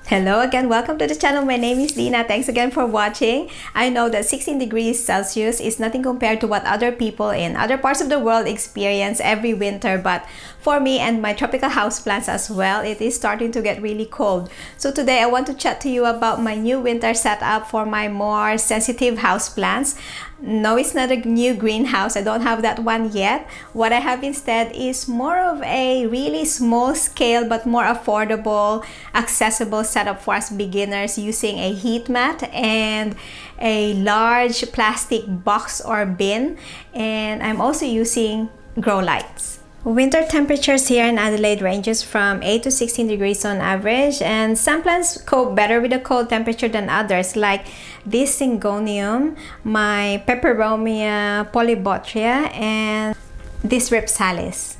Hello again, welcome to the channel. My name is Dina. Thanks again for watching. I know that 16 degrees Celsius is nothing compared to what other people in other parts of the world experience every winter, but for me and my tropical houseplants as well, it is starting to get really cold. So today I want to chat to you about my new winter setup for my more sensitive houseplants. No, it's not a new greenhouse. I don't have that one yet. What I have instead is more of a really small scale but more affordable, accessible setup for us beginners using a heat mat and a large plastic box or bin, and I'm also using grow lights. Winter temperatures here in Adelaide ranges from 8 to 16 degrees on average, and some plants cope better with a cold temperature than others, like this Syngonium, my Peperomia polybotria, and this Ripsalis.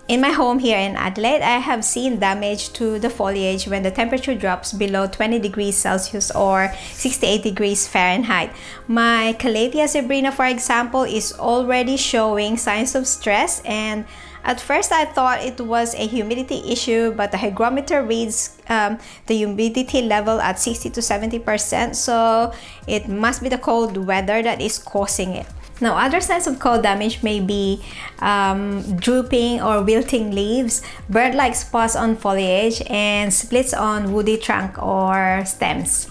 In my home here in Adelaide, I have seen damage to the foliage when the temperature drops below 20 degrees Celsius or 68 degrees Fahrenheit. My Calathea zebrina, for example, is already showing signs of stress, and at first I thought it was a humidity issue, but the hygrometer reads the humidity level at 60 to 70%, so it must be the cold weather that is causing it. Now, other signs of cold damage may be drooping or wilting leaves, bird-like spots on foliage, and splits on woody trunk or stems.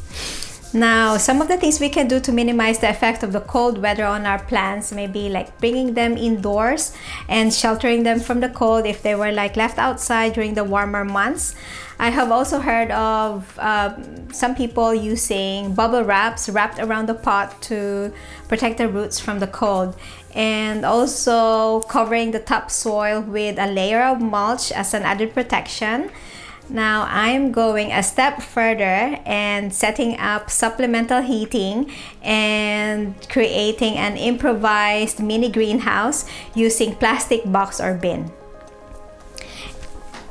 Now, some of the things we can do to minimize the effect of the cold weather on our plants may be like bringing them indoors and sheltering them from the cold if they were like left outside during the warmer months. I have also heard of some people using bubble wraps wrapped around the pot to protect the roots from the cold, and also covering the topsoil with a layer of mulch as an added protection. Now I'm going a step further and setting up supplemental heating and creating an improvised mini greenhouse using plastic box or bin.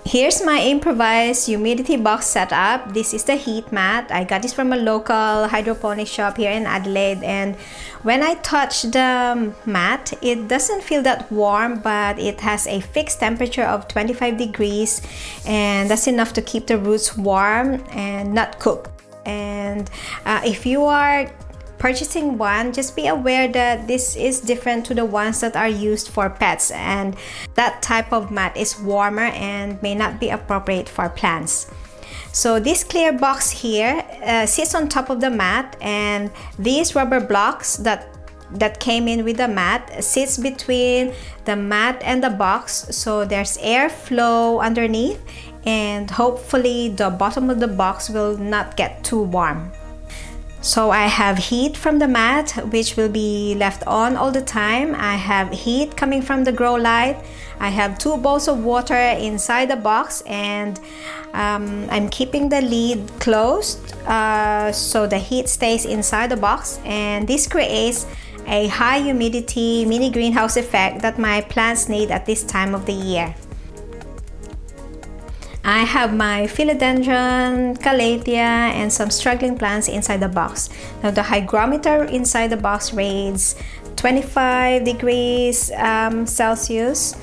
Here's my improvised humidity box setup. This is the heat mat. I got this from a local hydroponic shop here in Adelaide, and when I touch the mat, it doesn't feel that warm, but it has a fixed temperature of 25 degrees, and that's enough to keep the roots warm and not cooked. And if you are purchasing one, just be aware that this is different to the ones that are used for pets, and that type of mat is warmer and may not be appropriate for plants. So this clear box here sits on top of the mat, and these rubber blocks that came in with the mat sits between the mat and the box, so there's airflow underneath, and hopefully the bottom of the box will not get too warm. So I have heat from the mat, which will be left on all the time. I have heat coming from the grow light. I have 2 bowls of water inside the box, and I'm keeping the lid closed so the heat stays inside the box, and this creates a high humidity mini greenhouse effect that my plants need at this time of the year. I have my philodendron, calathea, and some struggling plants inside the box. Now the hygrometer inside the box reads 25 degrees Celsius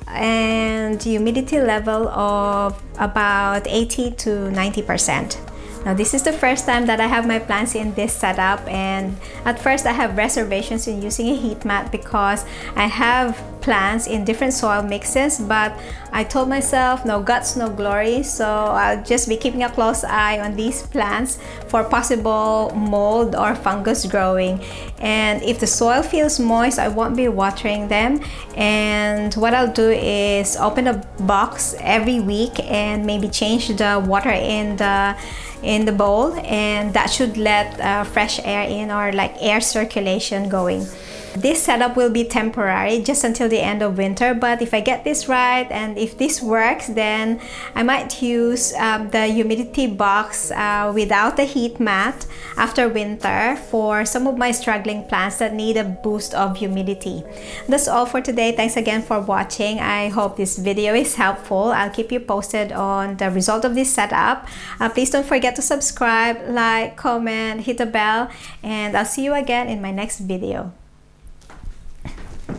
and humidity level of about 80 to 90%. Now this is the first time that I have my plants in this setup, and at first I have reservations in using a heat mat because I have plants in different soil mixes, but I told myself no guts, no glory, so I'll just be keeping a close eye on these plants for possible mold or fungus growing. And if the soil feels moist, I won't be watering them, and what I'll do is open a box every week and maybe change the water in the bowl, and that should let fresh air in, or like air circulation going. This setup will be temporary just until the end of winter, but if I get this right and if this works, then I might use the humidity box without the heat mat after winter for some of my struggling plants that need a boost of humidity. That's all for today. Thanks again for watching. I hope this video is helpful. I'll keep you posted on the result of this setup. Please don't forget to subscribe, like, comment, hit the bell, and I'll see you again in my next video.